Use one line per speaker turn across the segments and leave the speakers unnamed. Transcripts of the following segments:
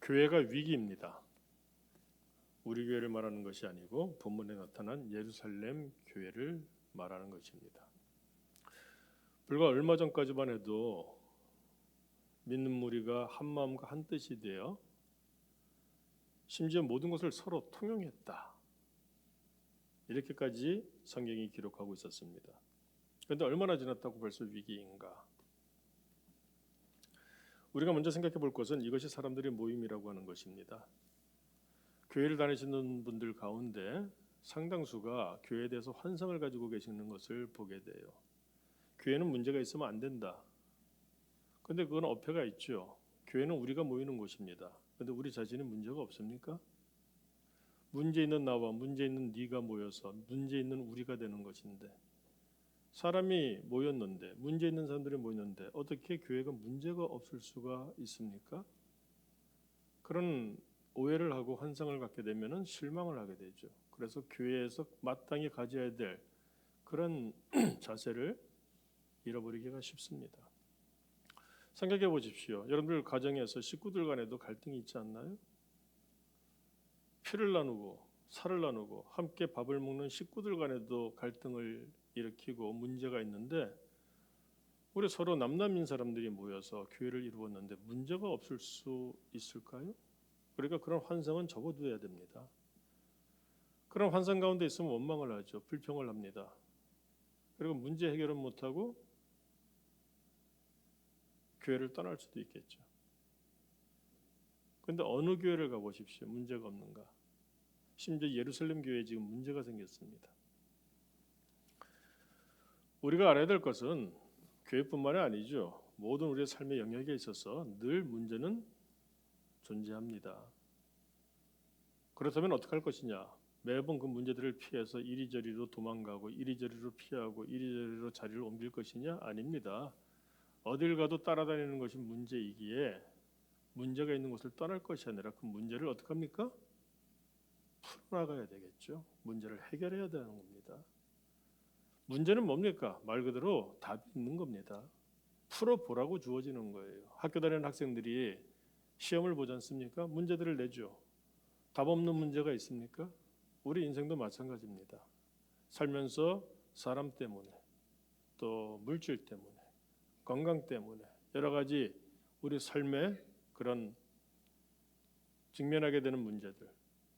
교회가 위기입니다. 우리 교회를 말하는 것이 아니고 본문에 나타난 예루살렘 교회를 말하는 것입니다. 불과 얼마 전까지만 해도 믿는 무리가 한 마음과 한 뜻이 되어 심지어 모든 것을 서로 통용했다. 이렇게까지 성경이 기록하고 있었습니다. 그런데 얼마나 지났다고 벌써 위기인가? 우리가 먼저 생각해 볼 것은 이것이 사람들의 모임이라고 하는 것입니다. 교회를 다니시는 분들 가운데 상당수가 교회에 대해서 환상을 가지고 계시는 것을 보게 돼요. 교회는 문제가 있으면 안 된다. 근데 그건 어폐가 있죠. 교회는 우리가 모이는 곳입니다. 근데 우리 자신이 문제가 없습니까? 문제 있는 나와 문제 있는 네가 모여서 문제 있는 우리가 되는 것인데, 사람이 모였는데, 문제 있는 사람들이 모였는데 어떻게 교회가 문제가 없을 수가 있습니까? 그런 오해를 하고 환상을 갖게 되면은 실망을 하게 되죠. 그래서 교회에서 마땅히 가져야 될 그런 자세를 잃어버리기가 쉽습니다. 생각해 보십시오. 여러분들 가정에서 식구들 간에도 갈등이 있지 않나요? 피를 나누고 살을 나누고 함께 밥을 먹는 식구들 간에도 갈등을 일으키고 문제가 있는데, 우리 서로 남남인 사람들이 모여서 교회를 이루었는데 문제가 없을 수 있을까요? 그러니까 그런 환상은 접어둬야 됩니다. 그런 환상 가운데 있으면 원망을 하죠. 불평을 합니다. 그리고 문제 해결은 못하고 교회를 떠날 수도 있겠죠. 그런데 어느 교회를 가보십시오. 문제가 없는가? 심지어 예루살렘 교회에 지금 문제가 생겼습니다. 우리가 알아야 될 것은 교회뿐만이 아니죠. 모든 우리의 삶의 영역에 있어서 늘 문제는 존재합니다. 그렇다면 어떻게 할 것이냐? 매번 그 문제들을 피해서 이리저리로 도망가고 이리저리로 피하고 이리저리로 자리를 옮길 것이냐? 아닙니다. 어딜 가도 따라다니는 것이 문제이기에 문제가 있는 곳을 떠날 것이 아니라 그 문제를 어떻게 합니까? 풀어나가야 되겠죠. 문제를 해결해야 되는 겁니다. 문제는 뭡니까? 말 그대로 답이 있는 겁니다. 풀어보라고 주어지는 거예요. 학교 다니는 학생들이 시험을 보지 않습니까? 문제들을 내죠. 답 없는 문제가 있습니까? 우리 인생도 마찬가지입니다. 살면서 사람 때문에, 또 물질 때문에, 건강 때문에 여러 가지 우리 삶에 그런 직면하게 되는 문제들,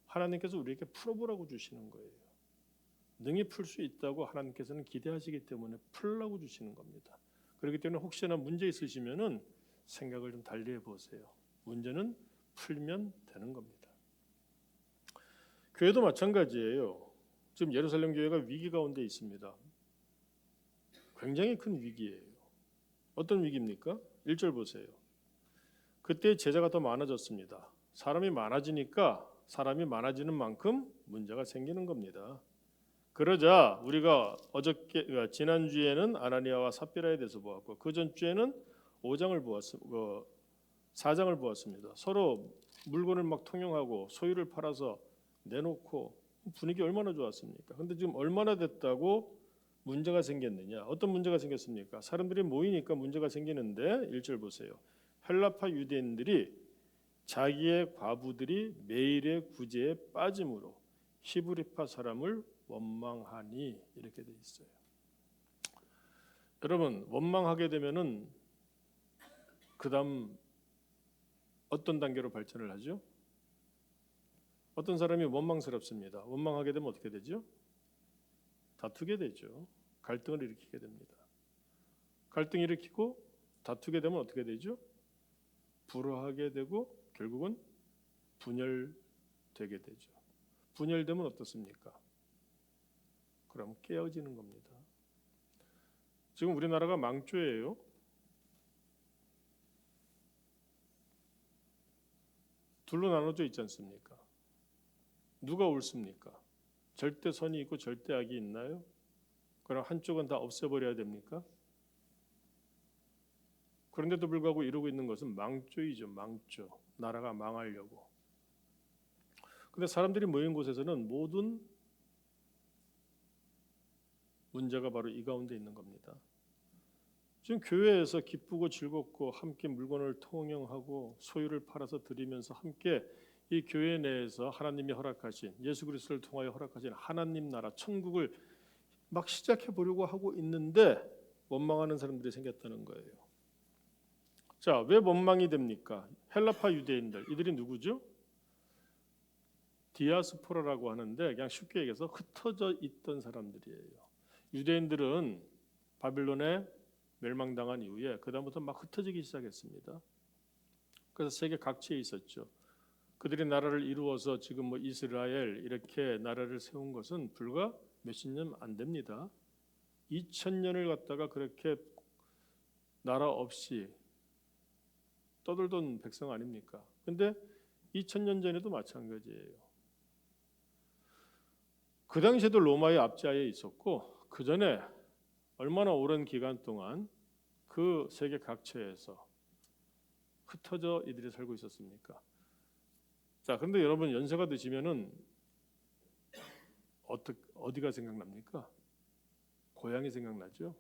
하나님께서 우리에게 풀어보라고 주시는 거예요. 능히 풀 수 있다고 하나님께서는 기대하시기 때문에 풀라고 주시는 겁니다. 그렇기 때문에 혹시나 문제 있으시면은 생각을 좀 달리 해보세요. 문제는 풀면 되는 겁니다. 교회도 마찬가지예요. 지금 예루살렘 교회가 위기 가운데 있습니다. 굉장히 큰 위기예요. 어떤 위기입니까? 1절 보세요. 그때 제자가 더 많아졌습니다. 사람이 많아지니까 사람이 많아지는 만큼 문제가 생기는 겁니다. 그러자 우리가 지난주에는 아나니아와 삽비라에 대해서 보았고, 그 전주에는 4장을 보았습니다. 서로 물건을 막 통용하고 소유를 팔아서 내놓고 분위기 얼마나 좋았습니까? 근데 지금 얼마나 됐다고 문제가 생겼느냐? 어떤 문제가 생겼습니까? 사람들이 모이니까 문제가 생기는데 1절 보세요. 헬라파 유대인들이 자기의 과부들이 매일의 구제에 빠짐으로 히브리파 사람을 원망하니, 이렇게 돼 있어요. 여러분, 원망하게 되면은 그다음 어떤 단계로 발전을 하죠? 어떤 사람이 원망스럽습니다. 원망하게 되면 어떻게 되죠? 다투게 되죠. 갈등을 일으키게 됩니다. 갈등 일으키고 다투게 되면 어떻게 되죠? 불화하게 되고 결국은 분열되게 되죠. 분열되면 어떻습니까? 그럼 깨어지는 겁니다. 지금 우리나라가 망조예요. 둘로 나눠져 있지 않습니까? 누가 옳습니까? 절대 선이 있고 절대 악이 있나요? 그럼 한쪽은 다 없애버려야 됩니까? 그런데도 불구하고 이러고 있는 것은 망조이죠. 망조. 나라가 망하려고. 근데 사람들이 모인 곳에서는 모든 문제가 바로 이 가운데 있는 겁니다. 지금 교회에서 기쁘고 즐겁고 함께 물건을 통용하고 소유를 팔아서 드리면서 함께 이 교회 내에서 하나님이 허락하신 예수 그리스도를 통하여 허락하신 하나님 나라 천국을 막 시작해 보려고 하고 있는데 원망하는 사람들이 생겼다는 거예요. 자, 왜 원망이 됩니까? 헬라파 유대인들, 이들이 누구죠? 디아스포라라고 하는데 그냥 쉽게 얘기해서 흩어져 있던 사람들이에요. 유대인들은 바빌론에 멸망당한 이후에 그다음부터 막 흩어지기 시작했습니다. 그래서 세계 각지에 있었죠. 그들이 나라를 이루어서 지금 뭐 이스라엘 이렇게 나라를 세운 것은 불과 몇십 년 안 됩니다. 2000년을 갖다가 그렇게 나라 없이 떠들던 백성 아닙니까? 근데 2000년 전에도 마찬가지예요. 그 당시에도 로마의 압제하에 있었고 그 전에 얼마나 오랜 기간 동안 그 세계 각처에서 흩어져 이들이 살고 있었습니까? 자, 그런데 여러분 연세가 드시면은 어디가 생각납니까? 고향이 생각나죠.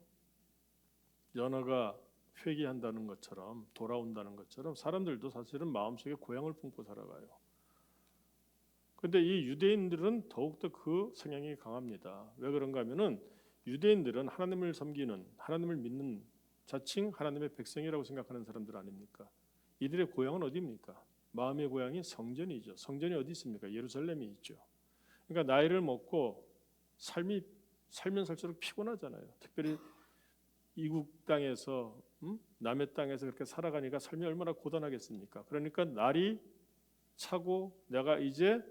연하가 회귀한다는 것처럼 돌아온다는 것처럼 사람들도 사실은 마음속에 고향을 품고 살아가요. 그런데 이 유대인들은 더욱더 그 성향이 강합니다. 왜 그런가 하면은 유대인들은 하나님을 섬기는 하나님을 믿는 자칭 하나님의 백성이라고 생각하는 사람들 아닙니까? 이들의 고향은 어디입니까? 마음의 고향이 성전이죠. 성전이 어디 있습니까? 예루살렘이 있죠. 그러니까 나이를 먹고 살면 살수록 피곤하잖아요. 특별히 이국 땅에서 남의 땅에서 그렇게 살아가니까 삶이 얼마나 고단하겠습니까? 그러니까 날이 차고 내가 이제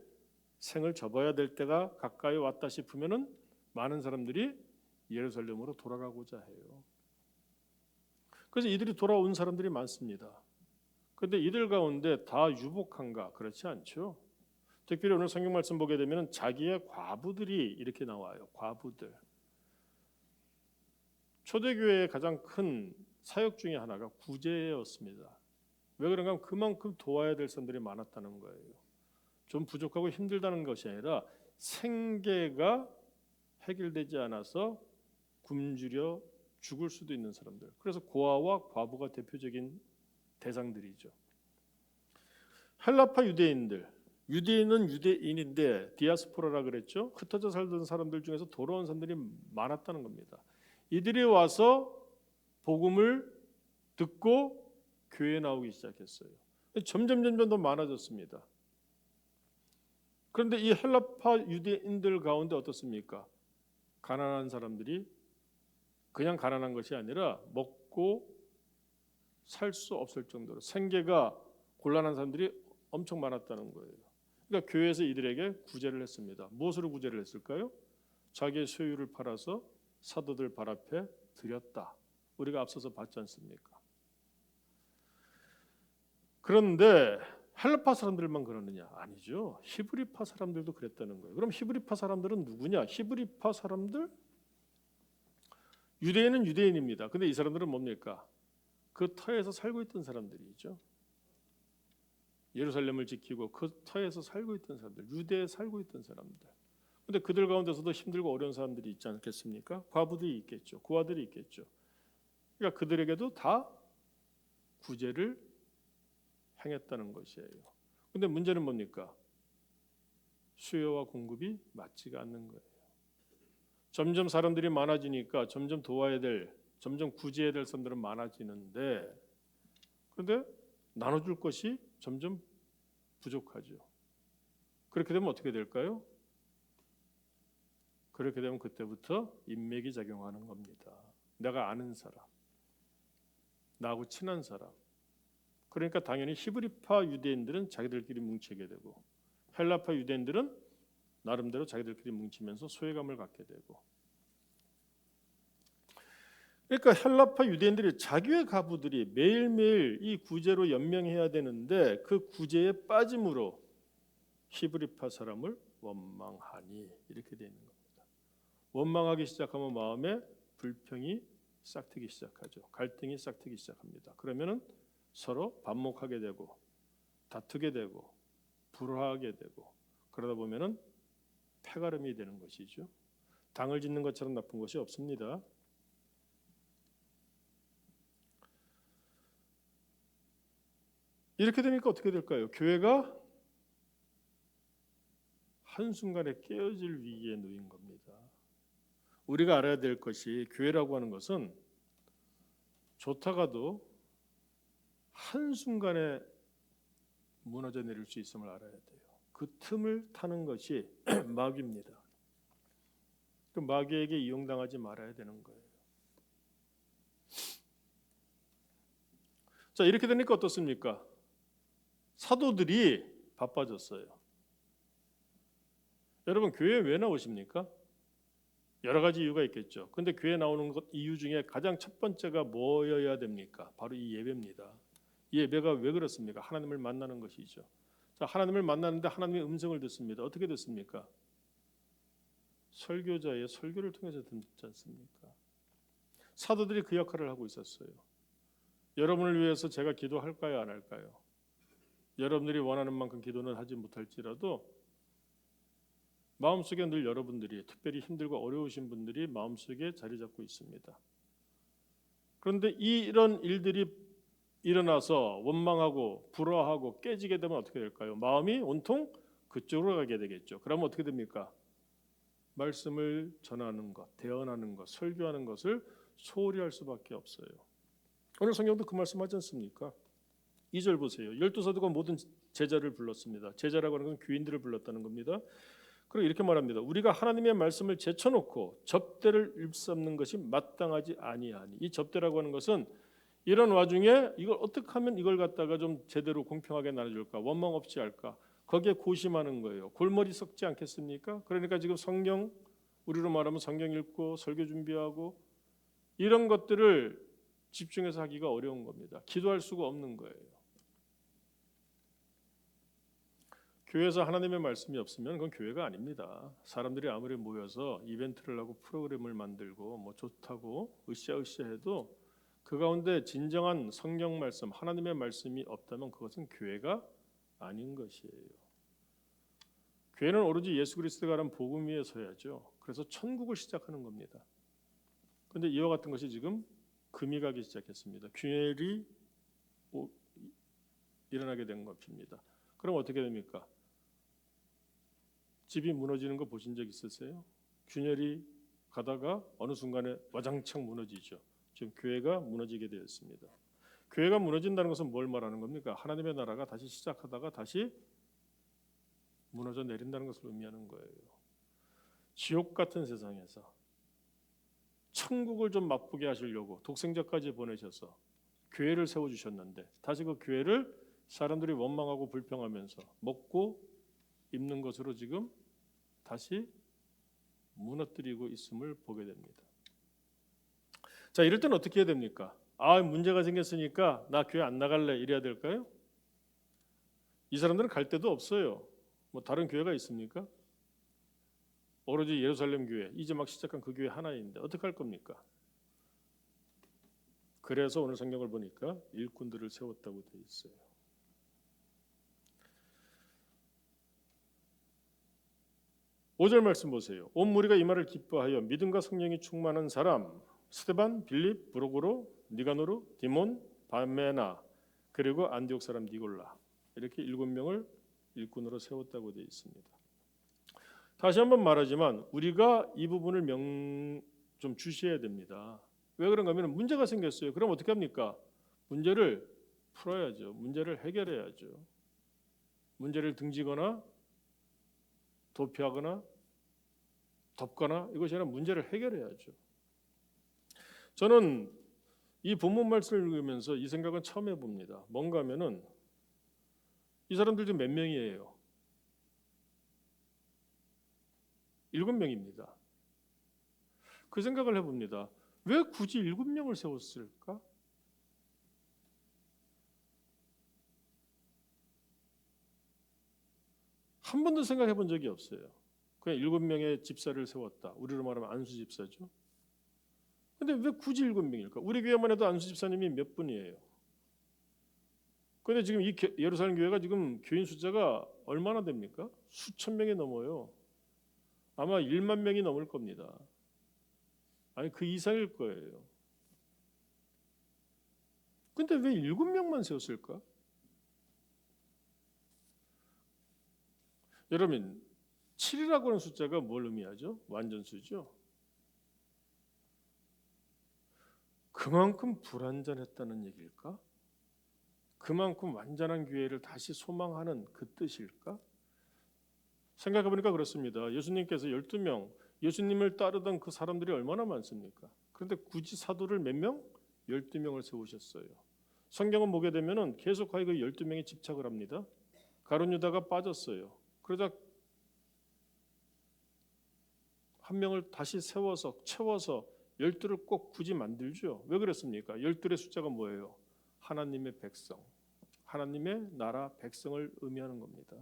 생을 접어야 될 때가 가까이 왔다 싶으면은 많은 사람들이 예루살렘으로 돌아가고자 해요. 그래서 이들이 돌아온 사람들이 많습니다. 그런데 이들 가운데 다 유복한가? 그렇지 않죠. 특별히 오늘 성경 말씀 보게 되면 자기의 과부들이 이렇게 나와요. 과부들. 초대교회의 가장 큰 사역 중에 하나가 구제였습니다. 왜 그런가 하면 그만큼 도와야 될 사람들이 많았다는 거예요. 좀 부족하고 힘들다는 것이 아니라 생계가 해결되지 않아서 굶주려 죽을 수도 있는 사람들. 그래서 고아와 과부가 대표적인 대상들이죠. 헬라파 유대인들, 유대인은 유대인인데 디아스포라라 그랬죠. 흩어져 살던 사람들 중에서 돌아온 사람들이 많았다는 겁니다. 이들이 와서 복음을 듣고 교회에 나오기 시작했어요. 점점 더 많아졌습니다. 그런데 이 헬라파 유대인들 가운데 어떻습니까? 가난한 사람들이 그냥 가난한 것이 아니라 먹고 살 수 없을 정도로 생계가 곤란한 사람들이 엄청 많았다는 거예요. 그러니까 교회에서 이들에게 구제를 했습니다. 무엇으로 구제를 했을까요? 자기의 소유를 팔아서 사도들 발 앞에 드렸다. 우리가 앞서서 봤지 않습니까? 그런데 헬라파 사람들만 그러느냐? 아니죠. 히브리파 사람들도 그랬다는 거예요. 그럼 히브리파 사람들은 누구냐? 히브리파 사람들 유대인은 유대인입니다. 근데 이 사람들은 뭡니까? 그 터에서 살고 있던 사람들이죠. 예루살렘을 지키고 그 터에서 살고 있던 사람들, 유대에 살고 있던 사람들. 근데 그들 가운데서도 힘들고 어려운 사람들이 있지 않겠습니까? 과부들이 있겠죠. 고아들이 있겠죠. 그러니까 그들에게도 다 구제를 행했다는 것이에요. 근데 문제는 뭡니까? 수요와 공급이 맞지가 않는 거예요. 점점 사람들이 많아지니까 점점 도와야 될, 점점 구제해야 될 사람들은 많아지는데 그런데 나눠줄 것이 점점 부족하죠. 그렇게 되면 어떻게 될까요? 그렇게 되면 그때부터 인맥이 작용하는 겁니다. 내가 아는 사람, 나하고 친한 사람. 그러니까 당연히 히브리파 유대인들은 자기들끼리 뭉치게 되고 헬라파 유대인들은 나름대로 자기들끼리 뭉치면서 소외감을 갖게 되고. 그러니까 헬라파 유대인들이 자기의 가부들이 매일매일 이 구제로 연명해야 되는데 그 구제에 빠짐으로 히브리파 사람을 원망하니 이렇게 되어 있는 겁니다. 원망하기 시작하면 마음에 불평이 싹트기 시작하죠. 갈등이 싹트기 시작합니다. 그러면은 서로 반목하게 되고 다투게 되고 불화하게 되고 그러다 보면은 패가름이 되는 것이죠. 당을 짓는 것처럼 나쁜 것이 없습니다. 이렇게 되니까 어떻게 될까요? 교회가 한순간에 깨어질 위기에 놓인 겁니다. 우리가 알아야 될 것이 교회라고 하는 것은 좋다가도 한순간에 무너져 내릴 수 있음을 알아야 돼요. 그 틈을 타는 것이 마귀입니다. 그 마귀에게 이용당하지 말아야 되는 거예요. 자, 이렇게 되니까 어떻습니까? 사도들이 바빠졌어요. 여러분, 교회에 왜 나오십니까? 여러 가지 이유가 있겠죠. 근데 교회 나오는 것 이유 중에 가장 첫 번째가 뭐여야 됩니까? 바로 이 예배입니다. 이 예배가 왜 그렇습니까? 하나님을 만나는 것이죠. 자, 하나님을 만나는데 하나님의 음성을 듣습니다. 어떻게 듣습니까? 설교자의 설교를 통해서 듣지 않습니까? 사도들이 그 역할을 하고 있었어요. 여러분을 위해서 제가 기도할까요, 안 할까요? 여러분들이 원하는 만큼 기도는 하지 못할지라도 마음속에 늘 여러분들이, 특별히 힘들고 어려우신 분들이 마음속에 자리 잡고 있습니다. 그런데 이런 일들이 일어나서 원망하고 불화하고 깨지게 되면 어떻게 될까요? 마음이 온통 그쪽으로 가게 되겠죠. 그러면 어떻게 됩니까? 말씀을 전하는 것, 대언하는 것, 설교하는 것을 소홀히 할 수밖에 없어요. 오늘 성경도 그 말씀하지 않습니까? 2절 보세요. 12사도가 모든 제자를 불렀습니다. 제자라고 하는 건 귀인들을 불렀다는 겁니다. 그리고 이렇게 말합니다. 우리가 하나님의 말씀을 제쳐놓고 접대를 일삼는 것이 마땅하지 아니하니. 이 접대라고 하는 것은 이런 와중에 이걸 어떻게 하면 이걸 갖다가 좀 제대로 공평하게 나눠줄까, 원망 없이 할까, 거기에 고심하는 거예요. 골머리 썩지 않겠습니까? 그러니까 지금 성경, 우리로 말하면 성경 읽고 설교 준비하고 이런 것들을 집중해서 하기가 어려운 겁니다. 기도할 수가 없는 거예요. 교회에서 하나님의 말씀이 없으면 그건 교회가 아닙니다. 사람들이 아무리 모여서 이벤트를 하고 프로그램을 만들고 뭐 좋다고 으쌰으쌰 해도 그 가운데 진정한 성경 말씀, 하나님의 말씀이 없다면 그것은 교회가 아닌 것이에요. 교회는 오로지 예수 그리스도가 하는 복음 위에 서야죠. 그래서 천국을 시작하는 겁니다. 그런데 이와 같은 것이 지금 금이 가기 시작했습니다. 균열이 일어나게 된 것입니다. 그럼 어떻게 됩니까? 집이 무너지는 거 보신 적 있으세요? 균열이 가다가 어느 순간에 와장창 무너지죠. 지금 교회가 무너지게 되었습니다. 교회가 무너진다는 것은 뭘 말하는 겁니까? 하나님의 나라가 다시 시작하다가 다시 무너져 내린다는 것을 의미하는 거예요. 지옥 같은 세상에서 천국을 좀 맛보게 하시려고 독생자까지 보내셔서 교회를 세워주셨는데 다시 그 교회를 사람들이 원망하고 불평하면서 먹고 입는 것으로 지금 다시 무너뜨리고 있음을 보게 됩니다. 자, 이럴 때는 어떻게 해야 됩니까? 문제가 생겼으니까 나 교회 안 나갈래 이래야 될까요? 이 사람들은 갈 데도 없어요. 뭐 다른 교회가 있습니까? 오로지 예루살렘 교회, 이제 막 시작한 그 교회 하나인데 어떻게 할 겁니까? 그래서 오늘 성경을 보니까 일꾼들을 세웠다고 되어 있어요. 오절 말씀 보세요. 온 무리가 이 말을 기뻐하여 믿음과 성령이 충만한 사람 스데반, 빌립, 브로고로, 니가노르, 디몬, 바메나 그리고 안디옥 사람 니골라 이렇게 7명을 일꾼으로 세웠다고 되어 있습니다. 다시 한번 말하지만 우리가 이 부분을 좀 주시해야 됩니다. 왜 그런가 하면 문제가 생겼어요. 그럼 어떻게 합니까? 문제를 풀어야죠. 문제를 해결해야죠. 문제를 등지거나 도피하거나 덮거나 이것이 아니라 문제를 해결해야죠. 저는 이 본문 말씀을 읽으면서 이 생각은 처음 해봅니다. 뭔가 하면은 이 사람들 지금 몇 명이에요? 7명입니다. 그 생각을 해봅니다. 왜 굳이 7명을 세웠을까? 한 번도 생각해 본 적이 없어요. 그냥 7명의 집사를 세웠다. 우리로 말하면 안수 집사죠. 근데 왜 굳이 7명일까? 우리 교회만 해도 안수 집사님이 몇 분이에요? 근데 지금 이 예루살렘 교회가 지금 교인 숫자가 얼마나 됩니까? 수천 명이 넘어요. 아마 1만 명이 넘을 겁니다. 아니 그 이상일 거예요. 근데 왜 7명만 세웠을까? 여러분 7이라고 하는 숫자가 뭘 의미하죠? 완전수죠. 그만큼 불완전했다는 얘기일까? 그만큼 완전한 교회를 다시 소망하는 그 뜻일까? 생각해보니까 그렇습니다. 예수님께서 12명, 예수님을 따르던 그 사람들이 얼마나 많습니까? 그런데 굳이 사도를 몇 명? 12명을 세우셨어요. 성경을 보게 되면 계속하여 그 12명에 집착을 합니다. 가룟 유다가 빠졌어요. 그러자 한 명을 다시 세워서 채워서 12를 꼭 굳이 만들죠. 왜 그랬습니까? 12의 숫자가 뭐예요? 하나님의 백성, 하나님의 나라 백성을 의미하는 겁니다.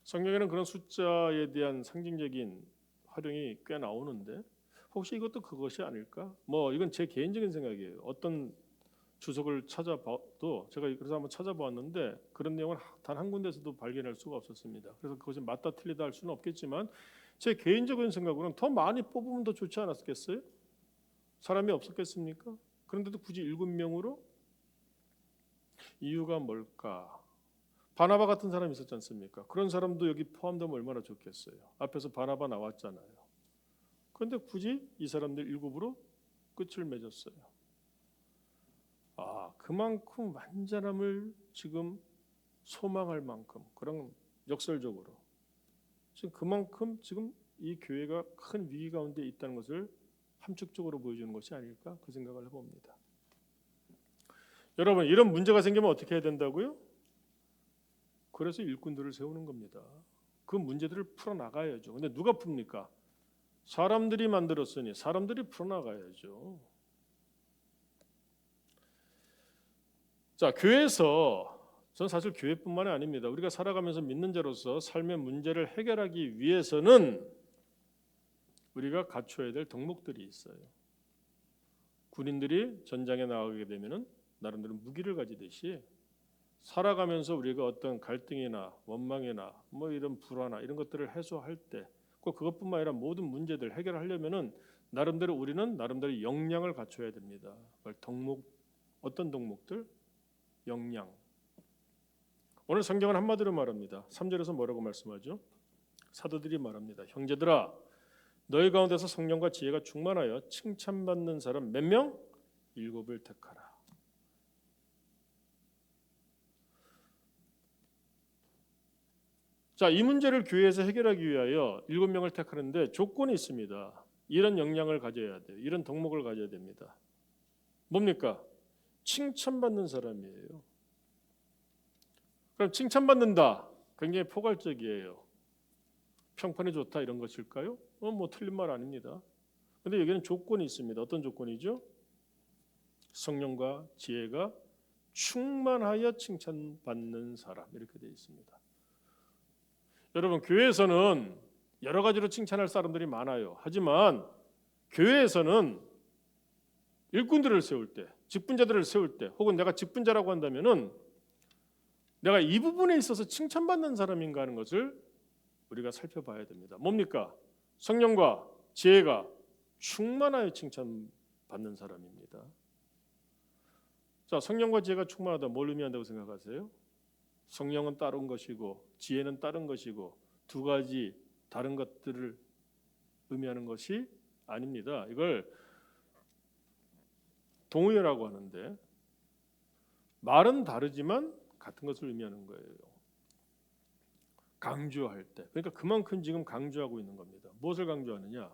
성경에는 그런 숫자에 대한 상징적인 활용이 꽤 나오는데 혹시 이것도 그것이 아닐까? 뭐 이건 제 개인적인 생각이에요. 어떤 주석을 찾아봐도 제가 그래서 한번 찾아보았는데 그런 내용은 단 한 군데서도 발견할 수가 없었습니다. 그래서 그것이 맞다 틀리다 할 수는 없겠지만 제 개인적인 생각으로는 더 많이 뽑으면 더 좋지 않았겠어요? 사람이 없었겠습니까? 그런데도 굳이 7명으로 이유가 뭘까? 바나바 같은 사람이 있었지 않습니까? 그런 사람도 여기 포함되면 얼마나 좋겠어요. 앞에서 바나바 나왔잖아요. 그런데 굳이 이 사람들 7으로 끝을 맺었어요. 그만큼 완전함을 지금 소망할 만큼 그런 역설적으로 지금 그만큼 지금 이 교회가 큰 위기 가운데 있다는 것을 함축적으로 보여주는 것이 아닐까 그 생각을 해봅니다. 여러분 이런 문제가 생기면 어떻게 해야 된다고요? 그래서 일꾼들을 세우는 겁니다. 그 문제들을 풀어나가야죠. 근데 누가 풉니까? 사람들이 만들었으니 사람들이 풀어나가야죠. 자, 교회에서 전 사실 교회뿐만이 아닙니다. 우리가 살아가면서 믿는 자로서 삶의 문제를 해결하기 위해서는 우리가 갖춰야 될 덕목들이 있어요. 군인들이 전장에 나가게 되면은 나름대로 무기를 가지듯이 살아가면서 우리가 어떤 갈등이나 원망이나 뭐 이런 불화나 이런 것들을 해소할 때 꼭 그것뿐만 아니라 모든 문제들 해결하려면은 나름대로 우리는 나름대로 역량을 갖춰야 됩니다. 덕목 어떤 덕목들? 역량. 오늘 성경은 한마디로 말합니다. 3절에서 뭐라고 말씀하죠? 사도들이 말합니다. 형제들아 너희 가운데서 성령과 지혜가 충만하여 칭찬받는 사람 몇 명? 7을 택하라. 자, 이 문제를 교회에서 해결하기 위하여 7명을 택하는데 조건이 있습니다. 이런 역량을 가져야 돼요. 이런 덕목을 가져야 됩니다. 뭡니까? 칭찬받는 사람이에요. 그럼 칭찬받는다. 굉장히 포괄적이에요. 평판이 좋다 이런 것일까요? 뭐 틀린 말 아닙니다. 그런데 여기는 조건이 있습니다. 어떤 조건이죠? 성령과 지혜가 충만하여 칭찬받는 사람 이렇게 되어 있습니다. 여러분 교회에서는 여러 가지로 칭찬할 사람들이 많아요. 하지만 교회에서는 일꾼들을 세울 때, 직분자들을 세울 때, 혹은 내가 직분자라고 한다면은 내가 이 부분에 있어서 칭찬받는 사람인가 하는 것을 우리가 살펴봐야 됩니다. 뭡니까? 성령과 지혜가 충만하여 칭찬받는 사람입니다. 자, 성령과 지혜가 충만하다 뭘 의미한다고 생각하세요? 성령은 다른 것이고 지혜는 다른 것이고 두 가지 다른 것들을 의미하는 것이 아닙니다. 이걸 동의어라고 하는데 말은 다르지만 같은 것을 의미하는 거예요. 강조할 때. 그러니까 그만큼 지금 강조하고 있는 겁니다. 무엇을 강조하느냐?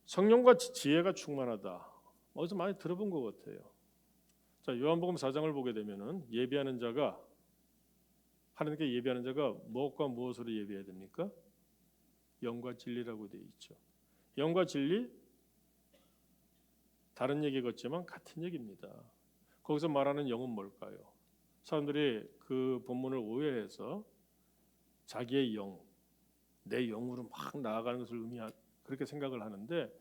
성령과 지혜가 충만하다. 어디서 많이 들어본 것 같아요. 자, 요한복음 4장을 보게 되면은 예배하는 자가 하나님께 예배하는 자가 무엇과 무엇으로 예배해야 됩니까? 영과 진리라고 되어 있죠. 영과 진리 다른 얘기 같지만 같은 얘기입니다. 거기서 말하는 영은 뭘까요? 사람들이 그 본문을 오해해서 자기의 영, 내 영으로 막 나아가는 것을 그렇게 생각을 하는데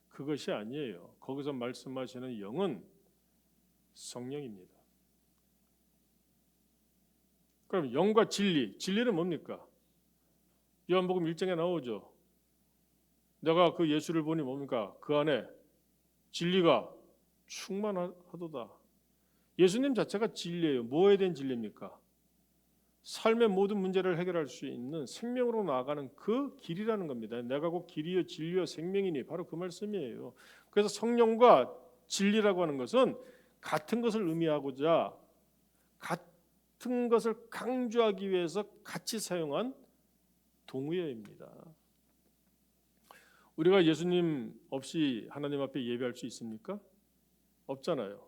그것이 아니에요. 거기서 말씀하시는 영은 성령입니다. 그럼 영과 진리, 진리는 뭡니까? 요한복음 1장에 나오죠. 내가 그 예수를 보니 뭡니까? 그 안에 진리가 충만하도다. 예수님 자체가 진리예요. 뭐에 대한 진리입니까? 삶의 모든 문제를 해결할 수 있는 생명으로 나아가는 그 길이라는 겁니다. 내가 곧 길이요 진리요 생명이니 바로 그 말씀이에요. 그래서 성령과 진리라고 하는 것은 같은 것을 의미하고자 같은 것을 강조하기 위해서 같이 사용한 동의어입니다. 우리가 예수님 없이 하나님 앞에 예배할 수 있습니까? 없잖아요.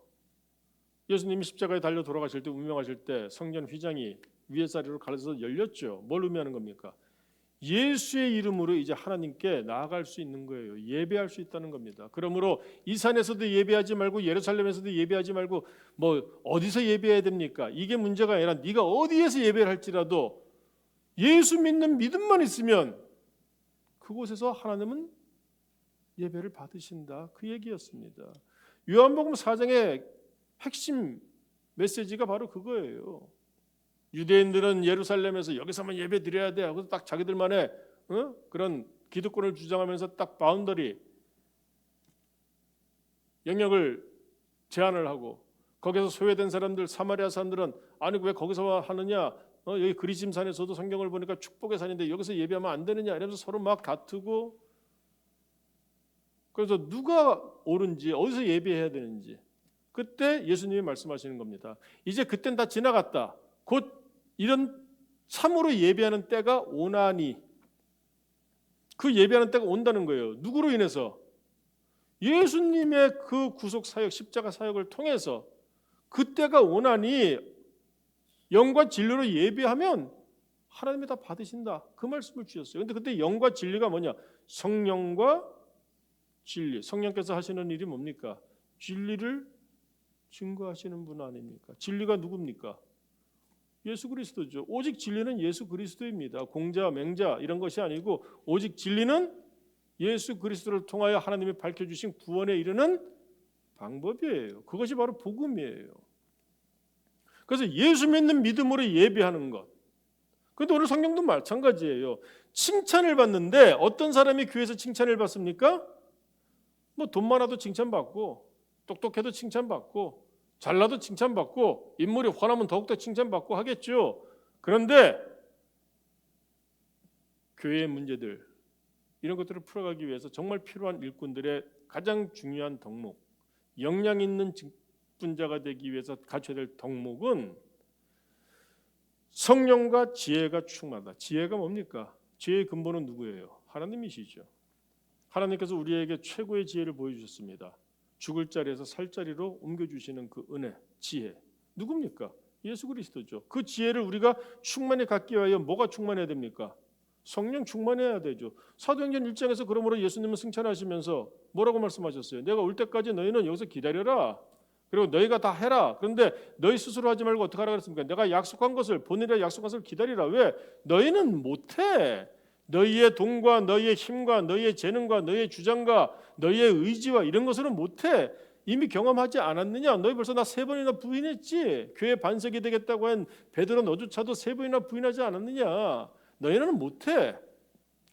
예수님이 십자가에 달려 돌아가실 때 운명하실 때 성전 휘장이 위에자리로 갈라서 열렸죠. 뭘 의미하는 겁니까? 예수의 이름으로 이제 하나님께 나아갈 수 있는 거예요. 예배할 수 있다는 겁니다. 그러므로 이 산에서도 예배하지 말고 예루살렘에서도 예배하지 말고 뭐 어디서 예배해야 됩니까? 이게 문제가 아니라 네가 어디에서 예배를 할지라도 예수 믿는 믿음만 있으면 그곳에서 하나님은 예배를 받으신다. 그 얘기였습니다. 요한복음 4장의 핵심 메시지가 바로 그거예요. 유대인들은 예루살렘에서 여기서만 예배 드려야 돼 하고 딱 자기들만의 그런 기득권을 주장하면서 딱 바운더리 영역을 제한을 하고 거기서 소외된 사람들 사마리아 사람들은 아니 왜 거기서 하느냐 여기 그리심산에서도 성경을 보니까 축복의 산인데 여기서 예배하면 안 되느냐 이러면서 서로 막 다투고 그래서 누가 옳은지 어디서 예배해야 되는지 그때 예수님이 말씀하시는 겁니다. 이제 그땐 다 지나갔다. 곧 이런 참으로 예배하는 때가 오나니 그 예배하는 때가 온다는 거예요. 누구로 인해서? 예수님의 그 구속 사역 십자가 사역을 통해서 그때가 오나니 영과 진리로 예배하면 하나님이 다 받으신다. 그 말씀을 주셨어요. 근데 그때 영과 진리가 뭐냐? 성령과 진리. 성령께서 하시는 일이 뭡니까? 진리를 증거하시는 분 아닙니까? 진리가 누굽니까? 예수 그리스도죠. 오직 진리는 예수 그리스도입니다. 공자, 맹자 이런 것이 아니고 오직 진리는 예수 그리스도를 통하여 하나님이 밝혀주신 구원에 이르는 방법이에요. 그것이 바로 복음이에요. 그래서 예수 믿는 믿음으로 예배하는 것. 그런데 오늘 성경도 마찬가지예요. 칭찬을 받는데 어떤 사람이 교회에서 칭찬을 받습니까? 뭐 돈 많아도 칭찬받고 똑똑해도 칭찬받고 잘나도 칭찬받고 인물이 환하면 더욱더 칭찬받고 하겠죠. 그런데 교회의 문제들 이런 것들을 풀어가기 위해서 정말 필요한 일꾼들의 가장 중요한 덕목 역량 있는 직분자가 되기 위해서 갖춰야 될 덕목은 성령과 지혜가 충만하다. 지혜가 뭡니까? 지혜의 근본은 누구예요? 하나님이시죠. 하나님께서 우리에게 최고의 지혜를 보여주셨습니다. 죽을 자리에서 살 자리로 옮겨주시는 그 은혜, 지혜 누굽니까? 예수 그리스도죠. 그 지혜를 우리가 충만히 갖기 위하여 뭐가 충만해야 됩니까? 성령 충만해야 되죠. 사도행전 1장에서 그러므로 예수님은 승천하시면서 뭐라고 말씀하셨어요? 내가 올 때까지 너희는 여기서 기다려라. 그리고 너희가 다 해라. 그런데 너희 스스로 하지 말고 어떻게 하라 그랬습니까? 내가 약속한 것을 본인이 약속한 것을 기다리라. 왜? 너희는 못해. 너희의 돈과 너희의 힘과 너희의 재능과 너희의 주장과 너희의 의지와 이런 것으로는 못해. 이미 경험하지 않았느냐? 너희 벌써 나 3번이나 부인했지. 교회 반석이 되겠다고 한 베드로 너조차도 3번이나 부인하지 않았느냐? 너희는 못해.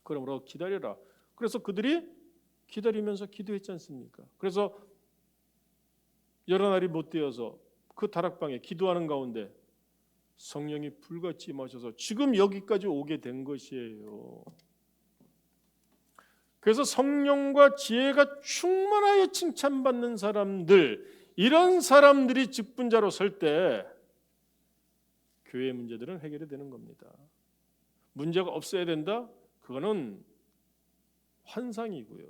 그러므로 기다려라. 그래서 그들이 기다리면서 기도했지 않습니까? 그래서 여러 날이 못 되어서 그 다락방에 기도하는 가운데 성령이 불같이 임하셔서 지금 여기까지 오게 된 것이에요. 그래서 성령과 지혜가 충만하여 칭찬받는 사람들, 이런 사람들이 직분자로 설 때 교회의 문제들은 해결이 되는 겁니다. 문제가 없어야 된다? 그거는 환상이고요.